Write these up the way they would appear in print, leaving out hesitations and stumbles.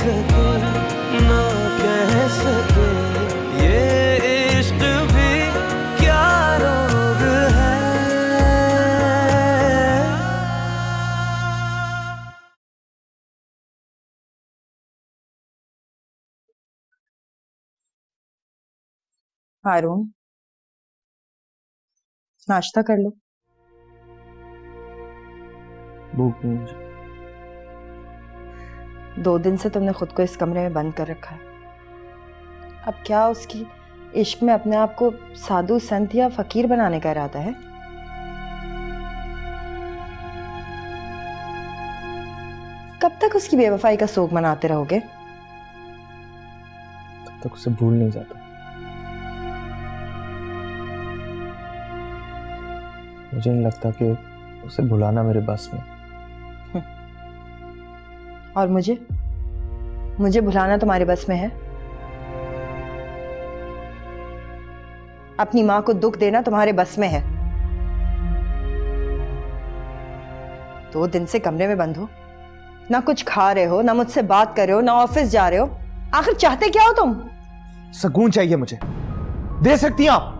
सके ना कह सके, ये इश्क भी क्या रोग है। हारून, नाश्ता कर लो। भूख नहीं मुझे। 2 दिन से तुमने खुद को इस कमरे में बंद कर रखा है। अब क्या उसकी इश्क में अपने आप को साधु संत या फकीर बनाने का इरादा है? कब तक उसकी बेवफाई का सोग मनाते रहोगे? तब तक उसे भूल नहीं जाता। मुझे नहीं लगता कि उसे भुलाना मेरे बस में। और मुझे भुलाना तुम्हारे बस में है? अपनी मां को दुख देना तुम्हारे बस में है? 2 दिन से कमरे में बंद हो, ना कुछ खा रहे हो, ना मुझसे बात कर रहे हो, ना ऑफिस जा रहे हो। आखिर चाहते क्या हो तुम? सुकून चाहिए मुझे, दे सकती हैं आप?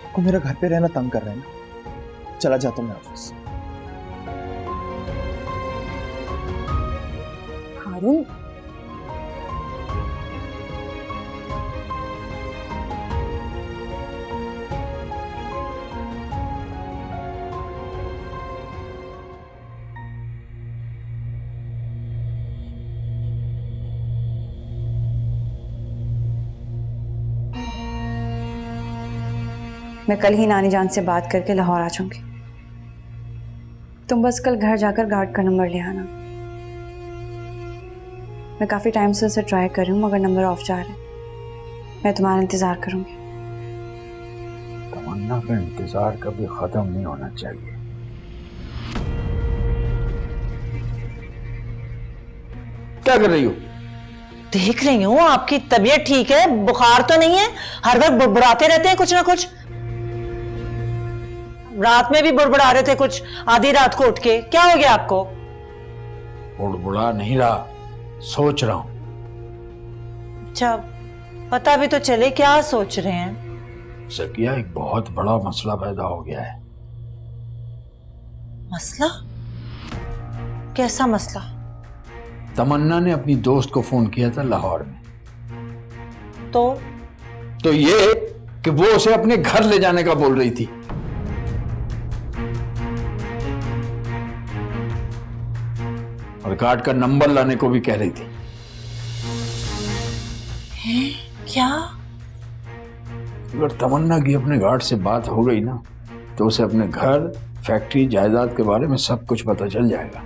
आपको मेरा घर पे रहना तंग कर रहा है ना? चला जाता हूं मैं ऑफिस। हारून, मैं कल ही नानी जान से बात करके लाहौर आ जाऊंगी। तुम बस कल घर जाकर गार्ड का नंबर ले आना। मैं काफ़ी टाइम से उसे ट्राई कर रही हूँ मगर नंबर ऑफ जा रहा है। मैं तुम्हारा इंतज़ार करूँगी। तमन्ना का इंतज़ार कभी ख़त्म नहीं होना चाहिए। क्या कर रही हो? देख रही हूँ आपकी तबीयत ठीक है, बुखार तो नहीं है? हर वक्त बुड़बुड़ाते रहते हैं कुछ ना कुछ। रात में भी बुड़बुड़ा रहे थे कुछ, आधी रात को उठ के। क्या हो गया आपको? बुड़बुड़ा नहीं रहा, सोच रहा हूं। अच्छा, पता भी तो चले क्या सोच रहे हैं। सकिया, एक बहुत बड़ा मसला पैदा हो गया है। मसला? कैसा मसला? तमन्ना ने अपनी दोस्त को फोन किया था लाहौर में। तो ये कि वो उसे अपने घर ले जाने का बोल रही थी। और गार्ड का नंबर लाने को भी कह रही थी। क्या? अगर तमन्ना की अपने गार्ड से बात हो गई ना, तो उसे अपने घर, फैक्ट्री, जायदाद के बारे में सब कुछ पता चल जाएगा।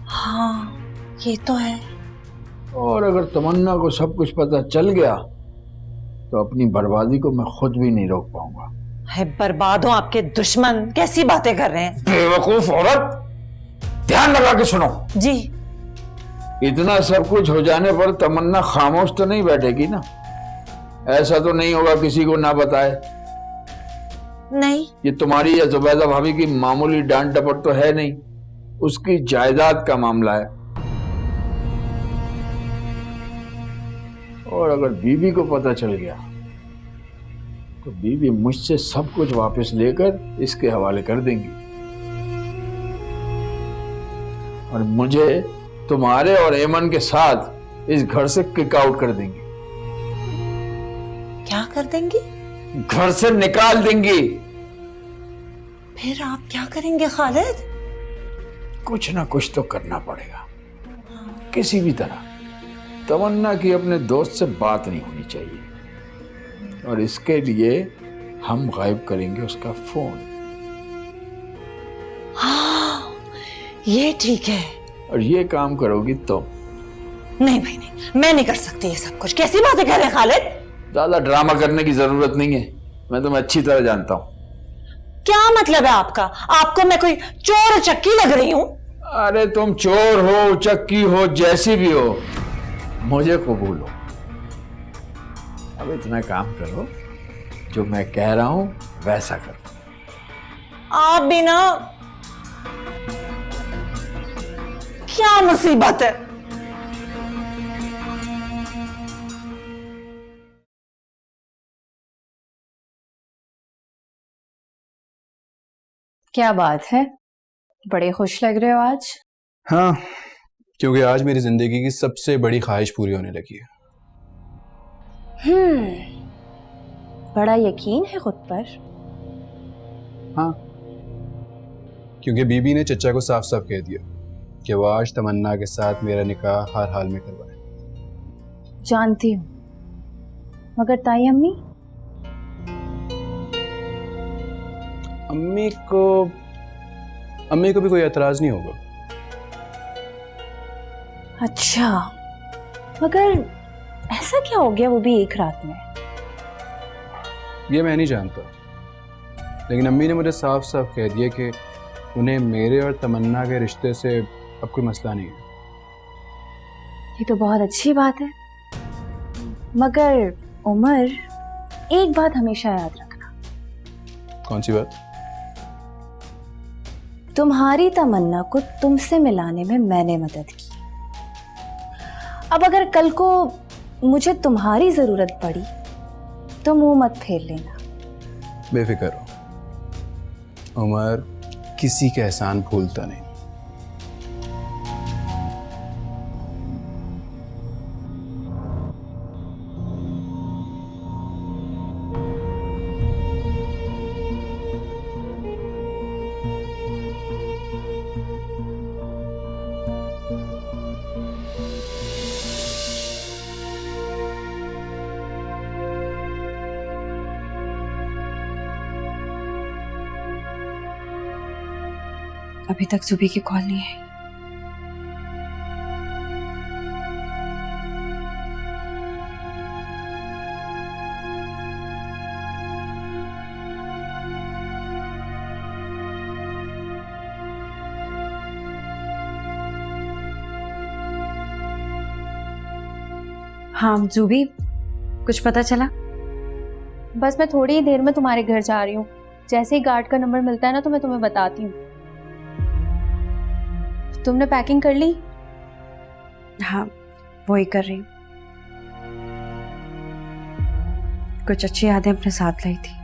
हाँ, ये तो है। और अगर तमन्ना को सब कुछ पता चल गया तो अपनी बर्बादी को मैं खुद भी नहीं रोक पाऊंगा। है बर्बाद हो आपके दुश्मन। कैसी बातें कर रहे हैं? बेवकूफ औरत, ध्यान लगा के सुनो। जी। इतना सब कुछ हो जाने पर तमन्ना खामोश तो नहीं बैठेगी ना? ऐसा तो नहीं होगा किसी को ना बताए? नहीं। ये तुम्हारी या जुबैदा भाभी की मामूली डांट डपट तो है नहीं, उसकी जायदाद का मामला है। और अगर बीवी को पता चल गया तो बीवी मुझसे सब कुछ वापस लेकर इसके हवाले कर देंगी और मुझे तुम्हारे और एमन के साथ इस घर से किक आउट कर देंगी। क्या कर देंगी? घर से निकाल देंगी। फिर आप क्या करेंगे खालिद? कुछ ना कुछ तो करना पड़ेगा, किसी भी तरह। तमन्ना की अपने दोस्त से बात नहीं होनी चाहिए और इसके लिए हम गायब करेंगे उसका फोन। हाँ, ये ठीक है। और ये काम करोगी तो? नहीं भाई नहीं, मैं नहीं कर सकती ये सब कुछ। कैसी बातें कर रहे हैं खालिद? ज्यादा ड्रामा करने की जरूरत नहीं है, मैं तुम्हें अच्छी तरह जानता हूं। क्या मतलब है आपका? आपको मैं कोई चोर चक्की लग रही हूं? अरे तुम चोर हो, चक्की हो, जैसी भी हो, मुझे कबूल हो। अब इतना काम करो, जो मैं कह रहा हूं वैसा करो। आप भी ना। क्या मुसीबत है? क्या बात है, बड़े खुश लग रहे हो आज। हाँ, क्योंकि आज मेरी जिंदगी की सबसे बड़ी ख्वाहिश पूरी होने लगी है। बड़ा यकीन है खुद पर। हाँ, क्योंकि बीबी ने चचा को साफ साफ कह दिया कि वो आज तमन्ना के साथ मेरा निकाह हर हाल में करवाए। जानती हूँ, मगर ताई अम्मी? अम्मी को भी कोई एतराज नहीं होगा। अच्छा, मगर ऐसा क्या हो गया वो भी एक रात में? ये मैं नहीं जानता, लेकिन अम्मी ने मुझे साफ साफ कह दिया कि उन्हें मेरे और तमन्ना के रिश्ते से अब कोई मसला नहीं है। ये तो बहुत अच्छी बात है, मगर उमर, एक बात हमेशा याद रखना। कौन सी बात? तुम्हारी तमन्ना को तुमसे मिलाने में मैंने मदद की। अब अगर कल को मुझे तुम्हारी जरूरत पड़ी तो मुंह मत फेर लेना। बेफिक्र हो, उमर किसी का एहसान भूलता नहीं। अभी तक जुबी की कॉल नहीं है। हाँ जुबी, कुछ पता चला? बस मैं थोड़ी ही देर में तुम्हारे घर जा रही हूँ। जैसे ही गार्ड का नंबर मिलता है ना तो मैं तुम्हें बताती हूँ। तुमने पैकिंग कर ली? हाँ, वही कर रही हूँ। कुछ अच्छी यादें अपने साथ लाई थी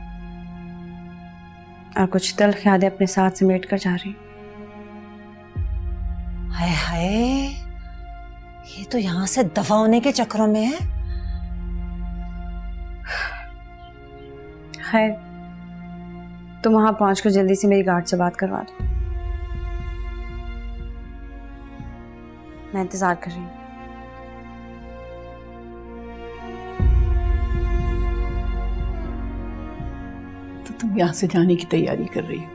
और कुछ तल्ख यादें अपने साथ समेट कर जा रही हूँ। हाय हाय, ये तो यहाँ से दफा होने के चक्करों में है। खैर, तुम वहां पहुंचकर जल्दी से मेरी गार्ड से बात करवा दो। मैं इंतजार कर रही हूँ। तो तुम यहां से जाने की तैयारी कर रही हो?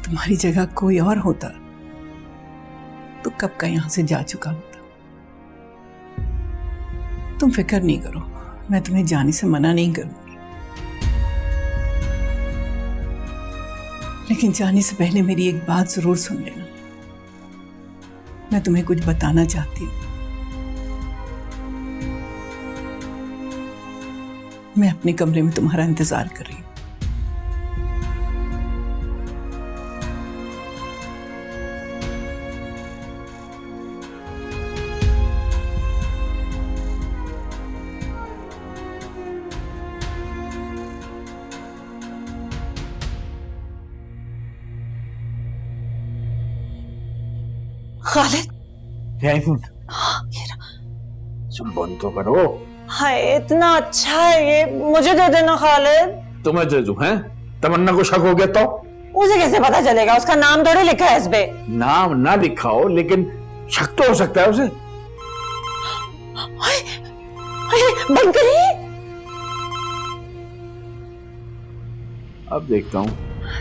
तुम्हारी जगह कोई और होता तो कब का यहां से जा चुका होता। तुम फिक्र नहीं करो, मैं तुम्हें जाने से मना नहीं करूंगी, लेकिन जाने से पहले मेरी एक बात जरूर सुन लेना। मैं तुम्हें कुछ बताना चाहती हूँ। मैं अपने कमरे में तुम्हारा इंतजार कर रही हूँ। खालिद, तुम बंद तो करो। हाय, इतना अच्छा है ये, मुझे दे देना खालिद। तुम्हें दे दूं? हैं? तमन्ना को शक हो गया तो? उसे कैसे पता चलेगा? उसका नाम थोड़ी लिखा है इस पे। नाम ना लिखा हो लेकिन शक तो हो सकता है उसे। हाय, हाय, बंद करिए। अब देखता हूँ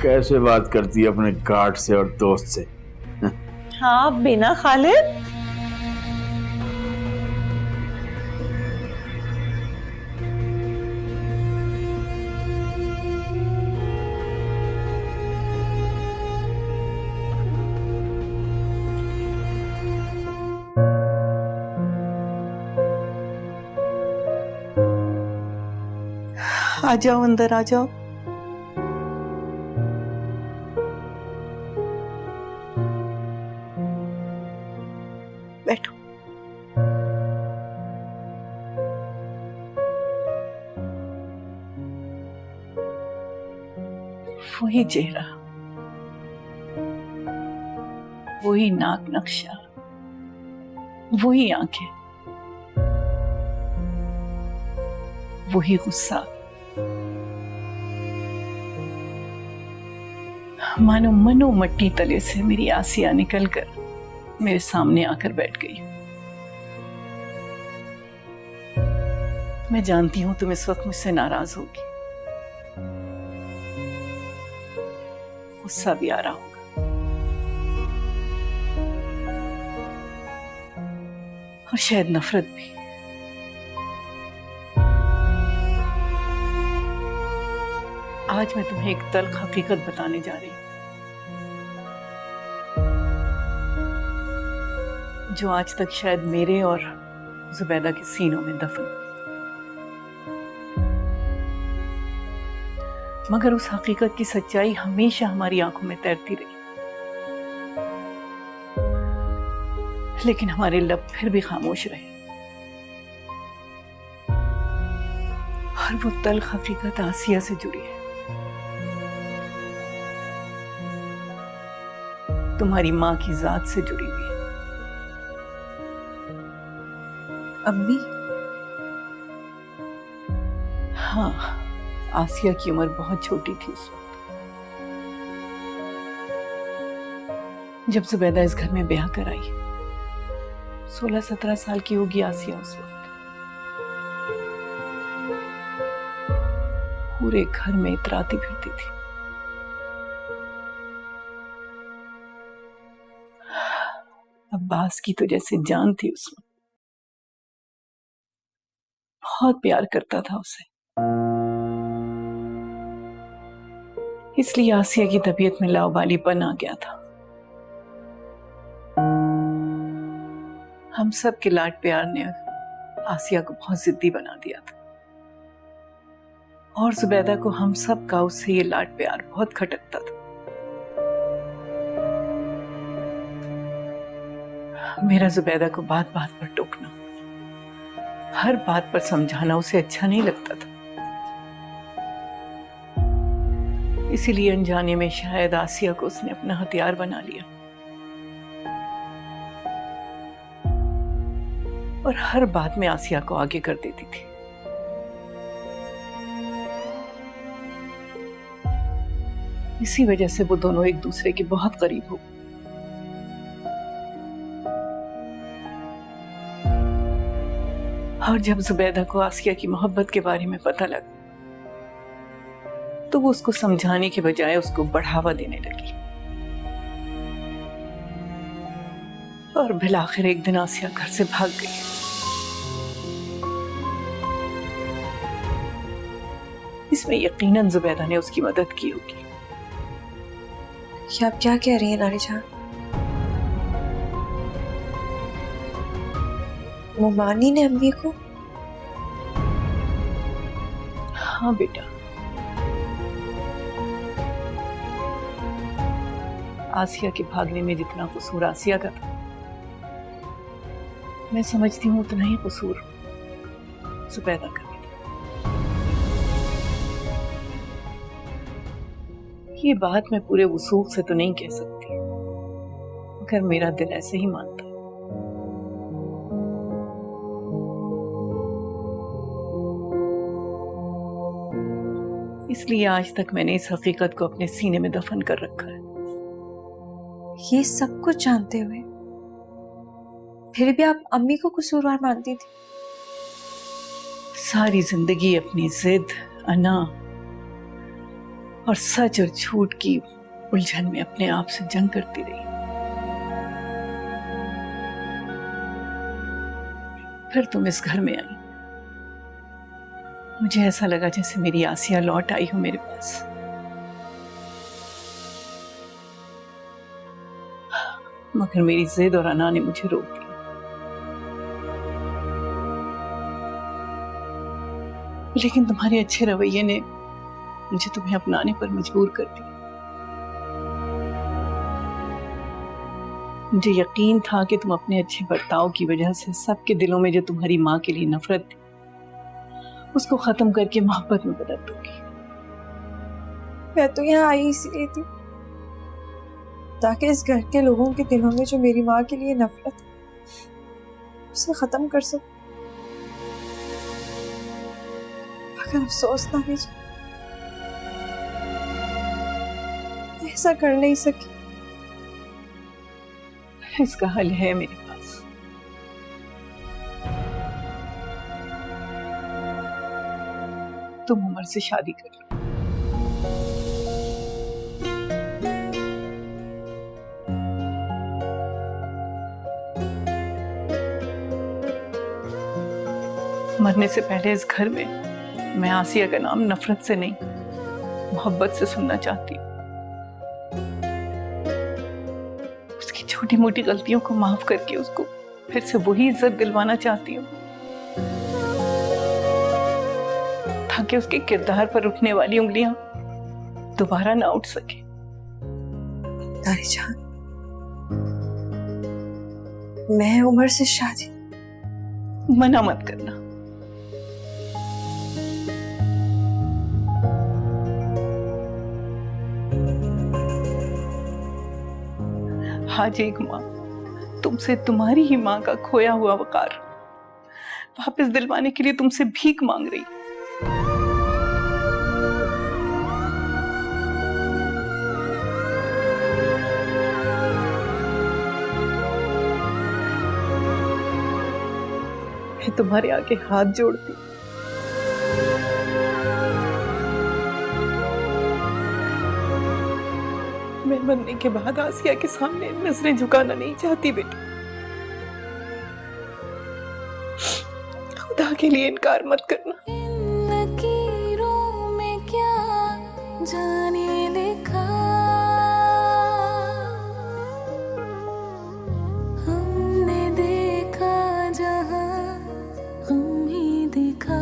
कैसे बात करती है अपने गार्ड से और दोस्त से। हाँ, बिना खालिद। आ जाओ, अंदर आ जाओ। वही चेहरा, वही नाक नक्शा, वही आंखें, वही गुस्सा। मानो मनो मट्टी तले से मेरी आसिया निकलकर मेरे सामने आकर बैठ गई। मैं जानती हूं तुम इस वक्त मुझसे नाराज होगी, गुस्सा भी आ रहा होगा, और शायद नफरत भी। आज मैं तुम्हें एक तल्ख हकीकत बताने जा रही हूं, जो आज तक शायद मेरे और जुबैदा के सीनों में दफन, मगर उस हकीकत की सच्चाई हमेशा हमारी आंखों में तैरती रही, लेकिन हमारे लब फिर भी खामोश रहे। और वो तल्ख हकीकत आसिया से जुड़ी है, तुम्हारी माँ की जात से जुड़ी हुई है। अम्मी? हाँ, आसिया की उम्र बहुत छोटी थी उस वक्त, जब जुबैदा इस घर में ब्याह कर आई। 16-17 साल की होगी आसिया उस वक्त। पूरे घर में इतराती फिरती थी। अब्बास की तो जैसे जान थी उसमें, बहुत प्यार करता था उसे। इसलिए आसिया की तबीयत में लावालिपन आ गया था। हम सब के लाड प्यार ने आसिया को बहुत जिद्दी बना दिया था, और जुबैदा को हम सब का उससे ये लाड प्यार बहुत खटकता था। मेरा जुबैदा को बात बात पर टोकना, हर बात पर समझाना उसे अच्छा नहीं लगता था। इसीलिए अनजाने में शायद आसिया को उसने अपना हथियार बना लिया, और हर बात में आसिया को आगे कर देती थी। इसी वजह से वो दोनों एक दूसरे के बहुत करीब हो गए। और जब जुबैदा को आसिया की मोहब्बत के बारे में पता लगा, तो वो उसको समझाने के बजाय उसको बढ़ावा देने लगी। और बिलाखिर एक दिन आसिया घर से भाग गई। इसमें यकीनन जुबैदा ने उसकी मदद की होगी। ये आप क्या कह रही हैं नानी जान? मोमानी ने अम्मी को? हाँ बेटा, आसिया के भागने में जितना कसूर आसिया का था, मैं समझती हूँ उतना ही कसूर जुबैदा का भी था। ये बात मैं पूरे वसूख से तो नहीं कह सकती, मगर मेरा दिल ऐसे ही मानता है। इसलिए आज तक मैंने इस हकीकत को अपने सीने में दफन कर रखा है। ये सब कुछ जानते हुए फिर भी आप अम्मी को कसूरवार मानती थी? सारी जिंदगी अपनी जिद, अना और सच और झूठ की उलझन में अपने आप से जंग करती रही। फिर तुम इस घर में आई। मुझे ऐसा लगा जैसे मेरी आसिया लौट आई हो मेरे पास। मगर मेरी जिद और अना ने मुझे रोक दिया। लेकिन तुम्हारे अच्छे रवैये ने मुझे तुम्हें अपनाने पर मजबूर कर दिया। मुझे यकीन था कि तुम अपने अच्छे बर्ताव की वजह से सबके दिलों में जो तुम्हारी माँ के लिए नफरत थी, उसको खत्म करके मोहब्बत में बदल दोगी। मैं तो यहाँ आई इसलिए थी ताकि इस घर के लोगों के दिलों में जो मेरी माँ के लिए नफरत है उसे खत्म कर सकूं। मगर अफसोस ना लीजिए, ऐसा कर नहीं सकी। इसका हल है मेरे पास। तुम उमर से शादी कर लो। मरने से पहले इस घर में मैं आसिया का नाम नफरत से नहीं, मोहब्बत से सुनना चाहती हूँ। उसकी छोटी मोटी गलतियों को माफ करके उसको फिर से वही इज्जत दिलवाना चाहती हूँ, ताकि उसके किरदार पर उठने वाली उंगलियां दोबारा ना उठ सके। दादी जान, मैं उमर से शादी मना मत करना। आज एक माँ तुमसे तुम्हारी ही माँ का खोया हुआ वकार वापस दिलवाने के लिए तुमसे भीख मांग रही। मैं तुम्हारे आगे हाथ जोड़ती हूँ। मैं मरने के बाद आसिया के सामने नजरें झुकाना नहीं चाहती बेटी। खुदा के लिए इनकार मत करना। लकीरों में क्या जाने लिखा, हमने देखा जहां हम ही दिखा,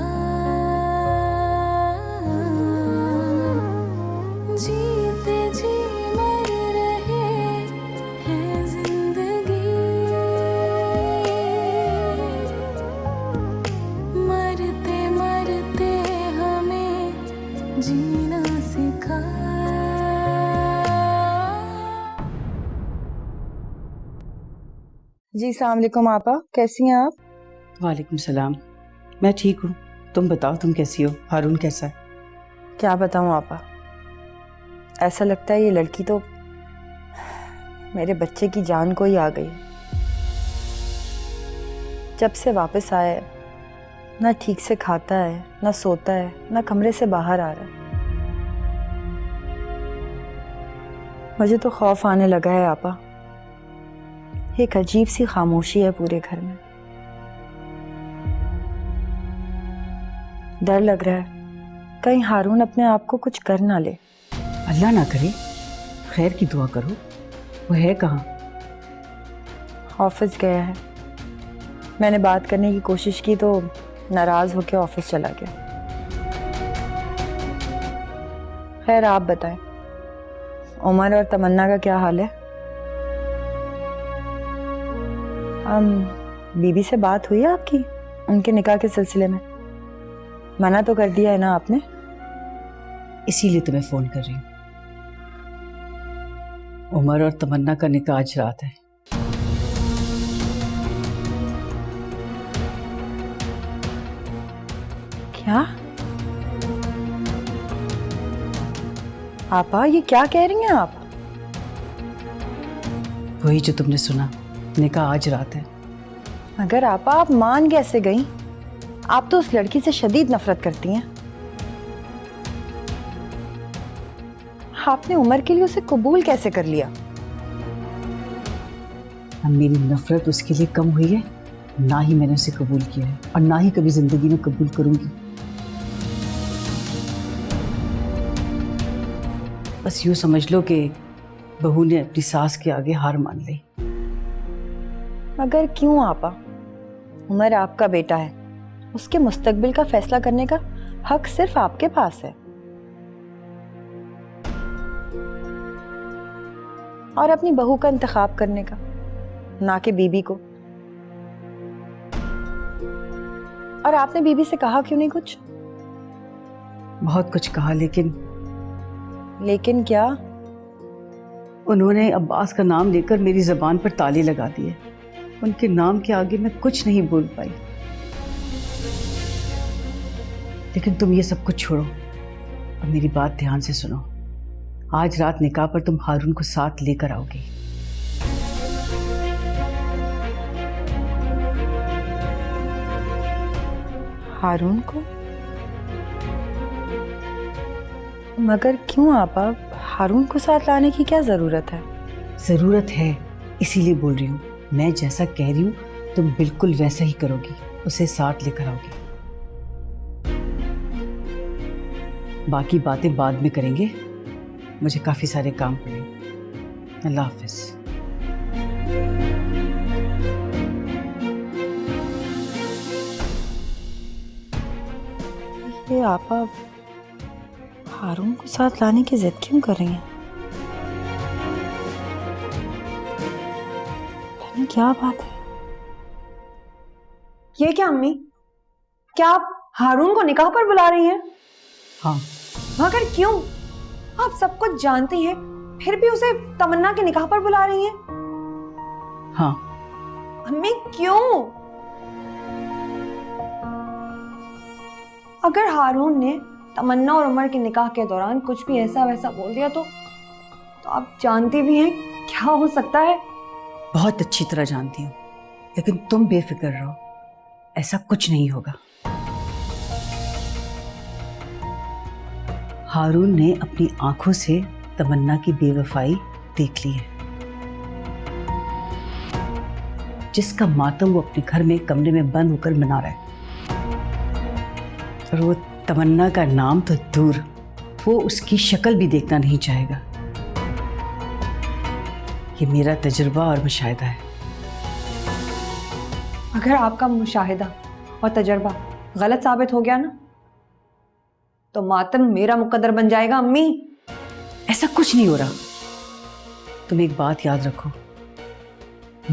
जीते जी मर रहे हैं जिंदगी, मरते मरते हमें जीना सिखा। जी अस्सलाम वालेकुम आपा, कैसी हैं आप? वालेकुम सलाम। मैं ठीक हूँ, तुम बताओ तुम कैसी हो? हारून कैसा है? क्या बताऊँ आपा, ऐसा लगता है ये लड़की तो मेरे बच्चे की जान को ही आ गई। जब से वापस आया है ना ठीक से खाता है, ना सोता है, ना कमरे से बाहर आ रहा है। मुझे तो खौफ आने लगा है आपा। एक अजीब सी खामोशी है पूरे घर में। डर लग रहा है कहीं हारून अपने आप को कुछ कर ना ले। अल्लाह ना करे, खैर की दुआ करो। वो है कहाँ? ऑफिस गया है। मैंने बात करने की कोशिश की तो नाराज होकर ऑफिस चला गया। खैर आप बताएं, उमर और तमन्ना का क्या हाल है? बीबी से बात हुई है आपकी उनके निकाह के सिलसिले में? मना तो कर दिया है ना आपने? इसीलिए तुम्हें फोन कर रही हूँ। उमर और तमन्ना का निकाह आज रात है। क्या आपा, ये क्या कह रही हैं आप? वही जो तुमने सुना, निकाह आज रात है। मगर आपा आप मान कैसे गई? आप तो उस लड़की से शदीद नफरत करती हैं। आपने उमर के लिए उसे कबूल कैसे कर लिया? अब मेरी नफरत उसके लिए कम हुई है? ना ही मैंने उसे कबूल किया है और ना ही कभी जिंदगी में कबूल करूंगी। बस यूं समझ लो कि बहू ने अपनी सास के आगे हार मान ली। मगर क्यों आपा? उमर आपका बेटा है, उसके मुस्तकबिल का फैसला करने का हक सिर्फ आपके पास है। और अपनी बहू का इंतखाब करने का, ना कि बीबी को। और आपने बीबी से कहा क्यों नहीं कुछ? बहुत कुछ कहा, लेकिन लेकिन क्या? उन्होंने अब्बास का नाम लेकर मेरी ज़बान पर ताले लगा दिए। उनके नाम के आगे मैं कुछ नहीं बोल पाई। लेकिन तुम ये सब कुछ छोड़ो, अब मेरी बात ध्यान से सुनो। आज रात निकाह पर तुम हारून को साथ लेकर आओगी। हारून को? मगर क्यों आपा? हारून को साथ लाने की क्या जरूरत है? ज़रूरत है, इसीलिए बोल रही हूँ। मैं जैसा कह रही हूँ तुम बिल्कुल वैसा ही करोगी, उसे साथ लेकर आओगी। बाकी बातें बाद में करेंगे, मुझे काफ़ी सारे काम पड़े। अल्लाह हाफिज़। ये आपा हारून को साथ लाने की जिद क्यों कर रही हैं? पता नहीं क्या बात है। ये क्या अम्मी, क्या आप हारून को निकाह पर बुला रही हैं? हाँ। मगर क्यों? आप सब कुछ जानती हैं, फिर भी उसे तमन्ना के निकाह पर बुला रही हैं? हाँ। अम्मी क्यों? अगर हारून ने तमन्ना और उमर के निकाह के दौरान कुछ भी ऐसा वैसा बोल दिया तो आप जानती भी हैं क्या हो सकता है। बहुत अच्छी तरह जानती हूँ, लेकिन तुम बेफिक्र रहो, ऐसा कुछ नहीं होगा। हारून ने अपनी आंखों से तमन्ना की बेवफाई देख ली है। जिसका मातम वो अपने घर में कमरे में बंद होकर मना रहा है, और वो तमन्ना का नाम तो दूर, वो उसकी शक्ल भी देखना नहीं चाहेगा। ये मेरा तजुर्बा और मुशाहिदा है। अगर आपका मुशाहिदा और तजर्बा गलत साबित हो गया ना, तो मातम मेरा मुकद्दर बन जाएगा अम्मी। ऐसा कुछ नहीं हो रहा। तुम एक बात याद रखो,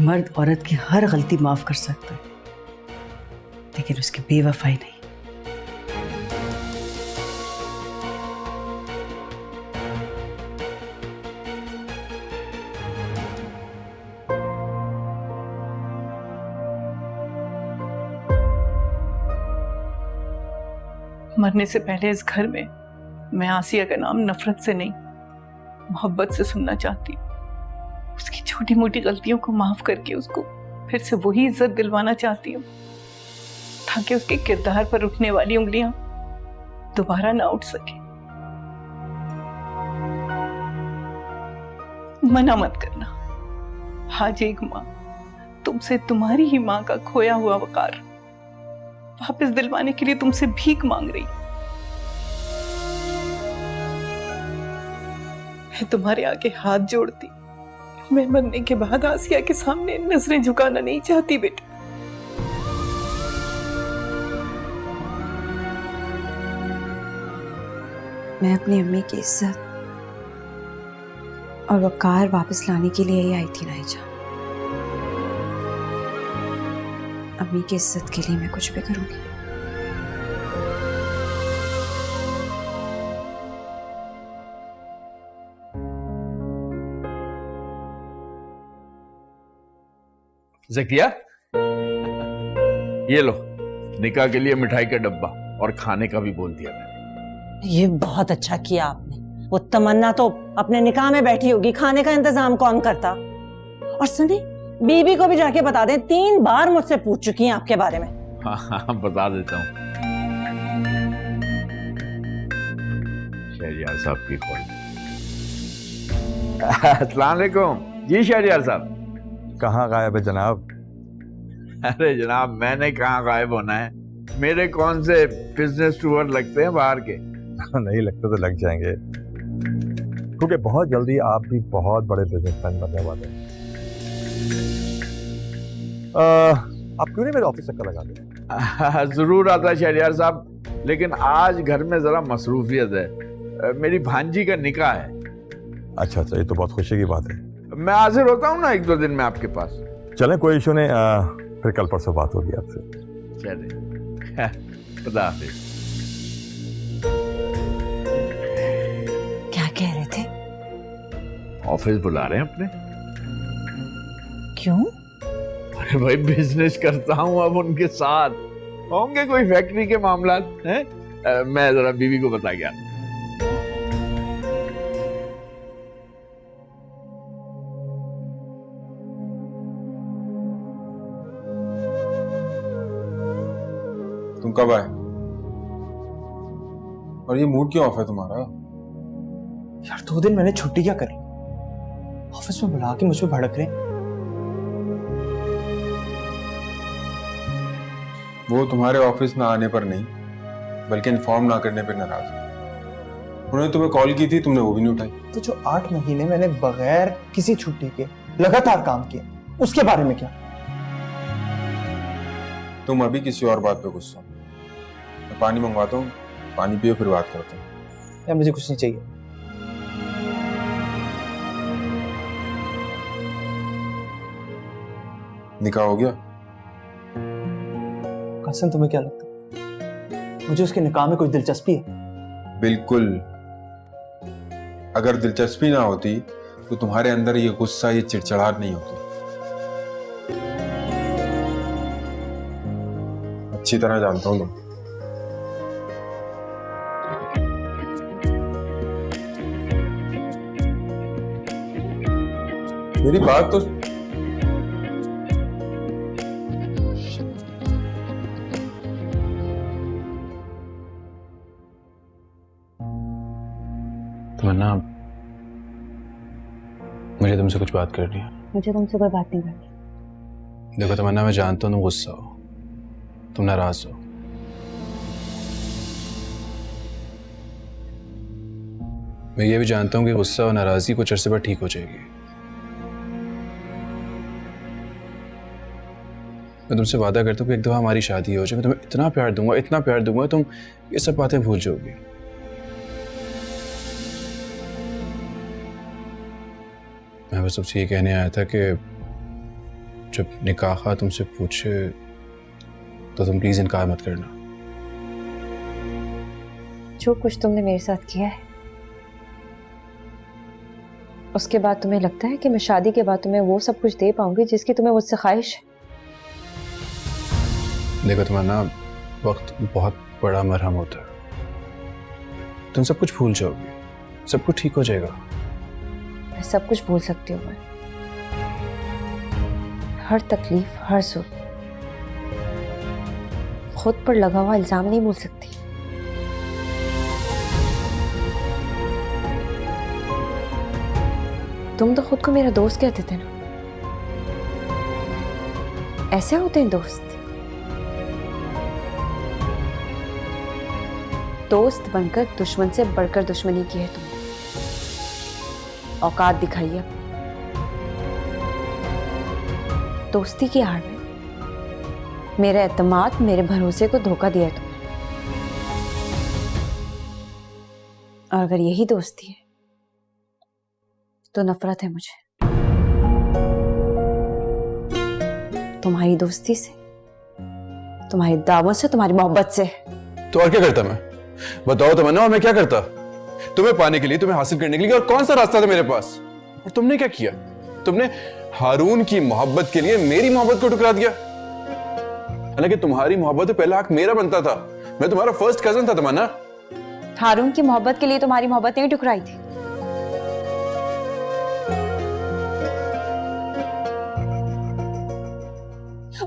मर्द औरत की हर गलती माफ कर सकता है, लेकिन उसकी बेवफाई नहीं। मरने से पहले इस घर में मैं आसिया का नाम नफरत से नहीं, मोहब्बत से सुनना चाहती हूँ। उसकी छोटी मोटी गलतियों को माफ करके उसको फिर से वही इज्जत दिलवाना चाहती हूँ, ताकि उसके किरदार पर उठने वाली उंगलियां दोबारा ना उठ सके। मना मत करना। आज एक माँ तुमसे तुम्हारी ही माँ का खोया हुआ वकार वापस दिलवाने के लिए तुमसे भीख मांग रही। मैं तुम्हारे आगे हाथ जोड़ती, मैं मरने के बाद आसिया के सामने नजरें झुकाना नहीं चाहती बेटा। मैं अपनी अम्मी की इज्जत और वकार वापस लाने के लिए ही आई थी नाइजा। अम्मी की इज्जत के लिए मैं कुछ भी करूंगी। ज़किया, ये लो निकाह के लिए मिठाई का डब्बा और खाने का भी बोल दिया मैंने। ये बहुत अच्छा किया आपने। वो तमन्ना तो अपने निकाह में बैठी होगी, खाने का इंतजाम कौन करता? और सुनिए, बीबी को भी जाके बता दें, 3 बार मुझसे पूछ चुकी हैं आपके बारे में। हाँ हाँ बता देता हूँ। शहरियार साहब की कॉल। अस्सलाम वालेकुम जी शहरियार साहब। कहाँ गायब है जनाब? अरे जनाब, मैंने कहाँ गायब होना है? मेरे कौन से बिजनेस टूर लगते हैं बाहर के? नहीं लगते तो लग जाएंगे, क्योंकि बहुत जल्दी आप भी बहुत बड़े बिजनेसमैन बनने वाले हैं। आप क्यों नहीं मेरे ऑफिस चक्कर लगा दे? जरूर आता शहरियार साहब, लेकिन आज घर में जरा मसरूफियत है। मेरी भांजी का निकाह है। अच्छा अच्छा, ये तो बहुत खुशी की बात है। मैं हाजिर होता हूँ ना 1-2 दिन में आपके पास। चलें, कोई इशू नहीं, फिर कल परसों बात होगी आपसे। चले खुदा हाफिज। क्या कह रहे ऑफिस बुला रहे हैं अपने। क्यों? अरे भाई बिजनेस करता हूँ अब उनके साथ, होंगे कोई फैक्ट्री के मामला हैं। मैं जरा बीवी को बता गया। तुम कब आए? और ये मूड क्यों ऑफ है तुम्हारा? यार 2 दिन मैंने छुट्टी क्या करी, ऑफिस में बुला के मुझ पे भड़क रहे। वो तुम्हारे ऑफिस में आने पर नहीं बल्कि इन्फॉर्म ना करने पर नाराज है। उन्होंने तुम्हें कॉल की थी, तुमने वो भी नहीं उठाई। तो जो 8 महीने मैंने बगैर किसी छुट्टी के लगातार काम किया, उसके बारे में क्या? तुम अभी किसी और बात पे गुस्सा हो। मैं पानी मंगवाता हूँ, पानी पियो फिर बात करता हूँ। यार मुझे कुछ नहीं चाहिए। निकाह हो गया? कसम, तुम्हें क्या लगता है मुझे उसके निकाह में कोई दिलचस्पी है? बिल्कुल। अगर दिलचस्पी ना होती तो तुम्हारे अंदर ये गुस्सा, ये चिड़चिड़ाहट नहीं होती। अच्छी तरह जानता हूं तुम। मेरी बात तो तमन्ना, मुझे तुमसे कुछ बात करनी है। मुझे तुमसे कोई बात नहीं करनी। देखो तमन्ना, मैं जानता हूँ तुम गुस्सा हो, तुम नाराज हो। मैं ये भी जानता हूँ कि गुस्सा और नाराजगी कुछ अरसे बाद ठीक हो जाएगी। मैं तुमसे वादा करता हूँ कि एक दफा हमारी शादी हो जाए, मैं तुम्हें इतना प्यार दूंगा, तुम ये सब बातें भूल जाओगी। मैं बस तुमसे ये कहने आया था कि जब निकाह तुमसे पूछे तो तुम प्लीज इनकार मत करना। जो कुछ तुमने मेरे साथ किया है, उसके बाद तुम्हें लगता है कि मैं शादी के बाद तुम्हें वो सब कुछ दे पाऊंगी जिसकी तुम्हें मुझसे ख्वाहिश है? देखो तुम्हारा वक्त बहुत बड़ा मरहम होता है, तुम सब कुछ भूल जाओगे, सब कुछ ठीक हो जाएगा। मैं सब कुछ भूल सकती हूँ, मैं हर तकलीफ, हर सुख, खुद पर लगा हुआ इल्जाम नहीं भूल सकती। तुम तो खुद को मेरा दोस्त कहते थे ना, ऐसे होते हैं दोस्त? दोस्त बनकर दुश्मन से बढ़कर दुश्मनी की है तुमने। औकात दिखाइए। दोस्ती की आड़ में मेरे एतमाद, मेरे भरोसे को धोखा दिया है तुमने। और अगर यही दोस्ती है तो नफरत है मुझे तुम्हारी दोस्ती से, तुम्हारी दावत से, तुम्हारी मोहब्बत से। तो और क्या करता मैं? बताओ तमन्ना, और मैं क्या करता? तुम्हें पाने के लिए, तुम्हें हासिल करने के लिए और कौन सा रास्ता था मेरे पास? और तुमने क्या किया? तुमने हारून की मोहब्बत के लिए मेरी मोहब्बत को ठुकरा दिया। हालांकि तुम्हारी मोहब्बत तो पहला हक मेरा बनता था, मैं तुम्हारा फर्स्ट कजन था तमन्ना। हारून की मोहब्बत के लिए तुम्हारी मोहब्बत नहीं ठुकराई थी।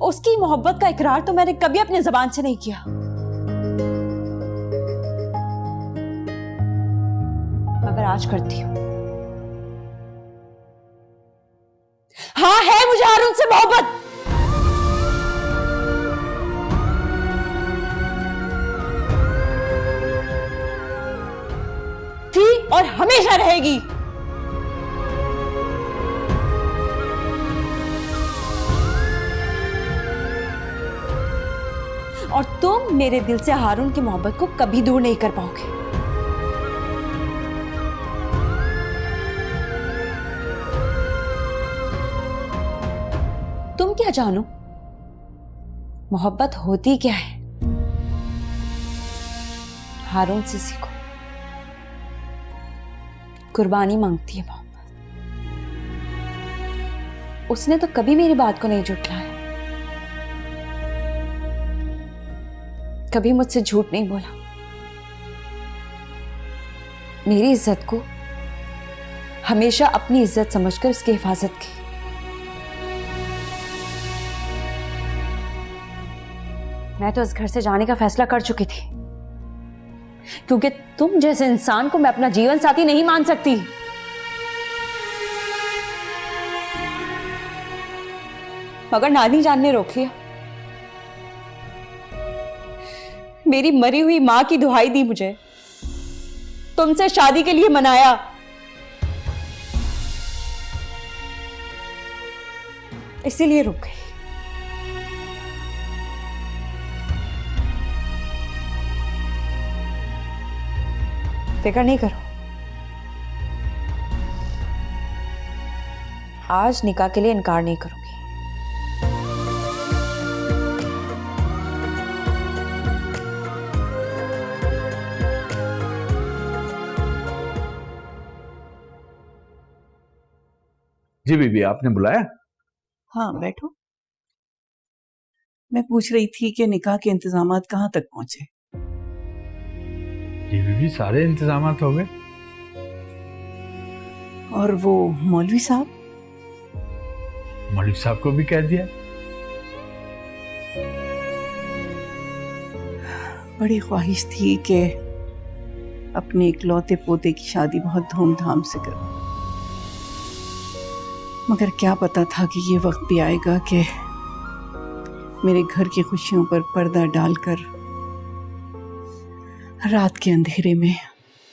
उसकी मोहब्बत का इकरार तो मैंने कभी अपनी जुबान से नहीं किया, मगर आज करती हूं। हाँ, है मुझे हारून से मोहब्बत। थी और हमेशा रहेगी। और तुम मेरे दिल से हारून की मोहब्बत को कभी दूर नहीं कर पाओगे। तुम क्या जानो मोहब्बत होती क्या है? हारून से सीखो, कुर्बानी मांगती है मोहब्बत। उसने तो कभी मेरी बात को नहीं झुठलाया, कभी मुझसे झूठ नहीं बोला। मेरी इज्जत को हमेशा अपनी इज्जत समझकर उसकी हिफाजत की। मैं तो इस घर से जाने का फैसला कर चुकी थी, क्योंकि तुम जैसे इंसान को मैं अपना जीवन साथी नहीं मान सकती। मगर नानी जान ने रोक लिया। मेरी मरी हुई मां की दुहाई दी मुझे, तुमसे शादी के लिए मनाया। इसीलिए रुक गई। फिक्र नहीं करो, आज निकाह के लिए इनकार नहीं करूंगी। जी बीबी, आपने बुलाया? हाँ बैठो। मैं पूछ रही थी कि निकाह के इंतजामात कहाँ तक पहुंचे? जी बीबी, सारे इंतजामात हो गए। और वो मौलवी साहब? मौलवी साहब को भी कह दिया। बड़ी ख्वाहिश थी कि अपने इकलौते पोते की शादी बहुत धूमधाम से करूं, मगर क्या पता था कि ये वक्त भी आएगा कि मेरे घर की खुशियों पर पर्दा डालकर रात के अंधेरे में।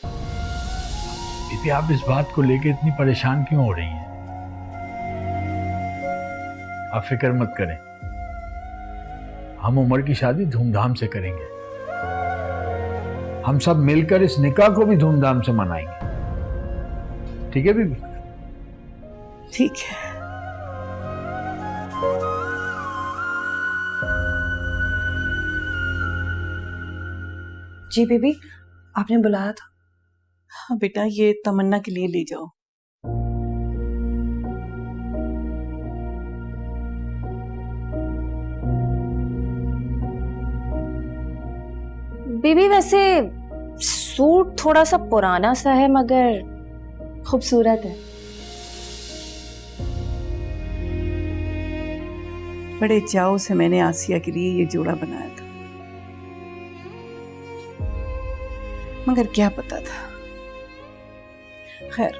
बीबी, आप इस बात को लेकर इतनी परेशान क्यों हो रही हैं? आप फिक्र मत करें, हम उमर की शादी धूमधाम से करेंगे। हम सब मिलकर इस निकाह को भी धूमधाम से मनाएंगे। ठीक है बीबी? ठीक है। जी बीबी, आपने बुलाया था? हाँ बेटा, ये तमन्ना के लिए ले जाओ। बीबी वैसे सूट थोड़ा सा पुराना सा है, मगर खूबसूरत है। बड़े चाव से मैंने आसिया के लिए ये जोड़ा बनाया था, मगर क्या पता था। खैर,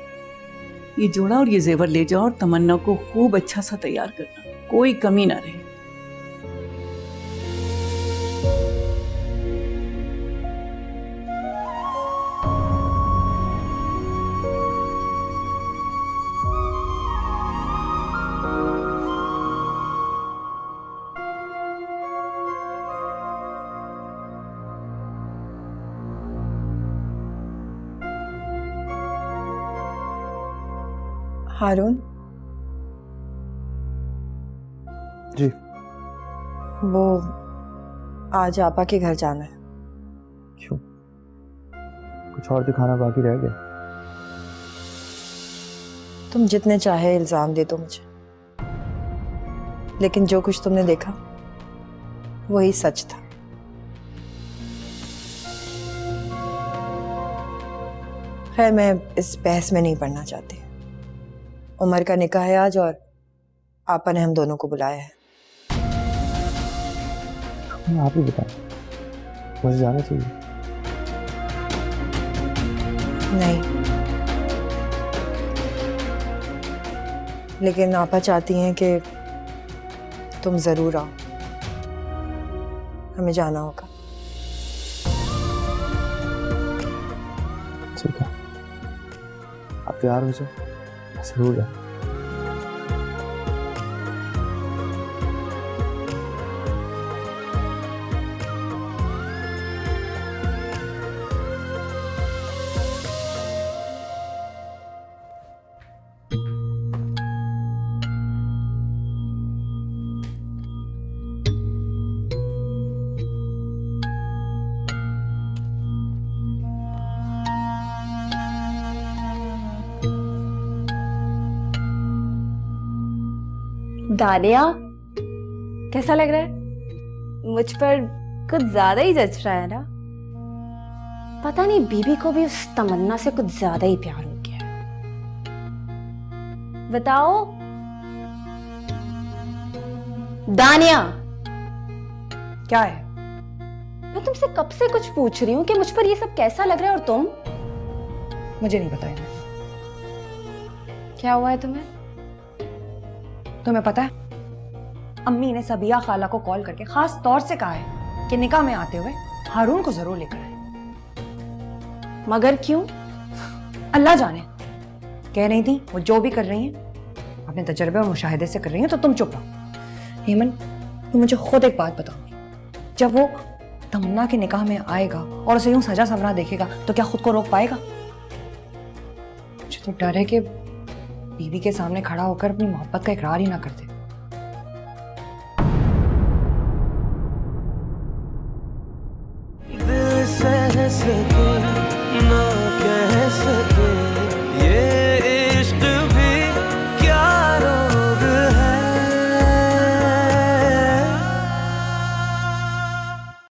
ये जोड़ा और ये जेवर ले जाओ और तमन्ना को खूब अच्छा सा तैयार करना, कोई कमी ना रहे। हारून जी, वो आज आपा के घर जाना है। क्यों? कुछ और दिखाना बाकी रह गया? तुम जितने चाहे इल्जाम दे दो मुझे, लेकिन जो कुछ तुमने देखा वही सच था। खैर, मैं इस बहस में नहीं पढ़ना चाहती। उमर का निकाह है आज और आपा ने हम दोनों को बुलाया है। आप ही बताएं, मुझे जाना चाहिए? नहीं, लेकिन आपा चाहती हैं कि तुम जरूर आओ, हमें जाना होगा। ठीक है, आप तैयार हो जाओ, जरूर जाओ। दानिया, कैसा लग रहा है? मुझ पर कुछ ज्यादा ही जच रहा है ना? पता नहीं बीबी को भी उस तमन्ना से कुछ ज्यादा ही प्यार हो गया है। बताओ दानिया, क्या है? मैं तुमसे कब से कुछ पूछ रही हूँ कि मुझ पर ये सब कैसा लग रहा है, और तुम? मुझे नहीं पता है। क्या हुआ है तुम्हें? तुम्हें पता है, अम्मी ने सबिया खाला को कॉल करके खास तौर से कहा है कि निकाह में आते हुए हारून को जरूर लेकर आए। मगर क्यों? अल्लाह जाने। कह रही थी वो जो भी कर रही हैं अपने तजर्बे और मुशाहिदे से कर रही हैं, तो तुम चुप रहो। हेमन, तुम मुझे खुद एक बात बताओ, जब वो तमन्ना के निकाह में आएगा और उसे यूं सजा समरा देखेगा तो क्या खुद को रोक पाएगा? मुझे तो डर है कि बीवी के सामने खड़ा होकर अपनी मोहब्बत का इकरार ही ना कर दे। दिल से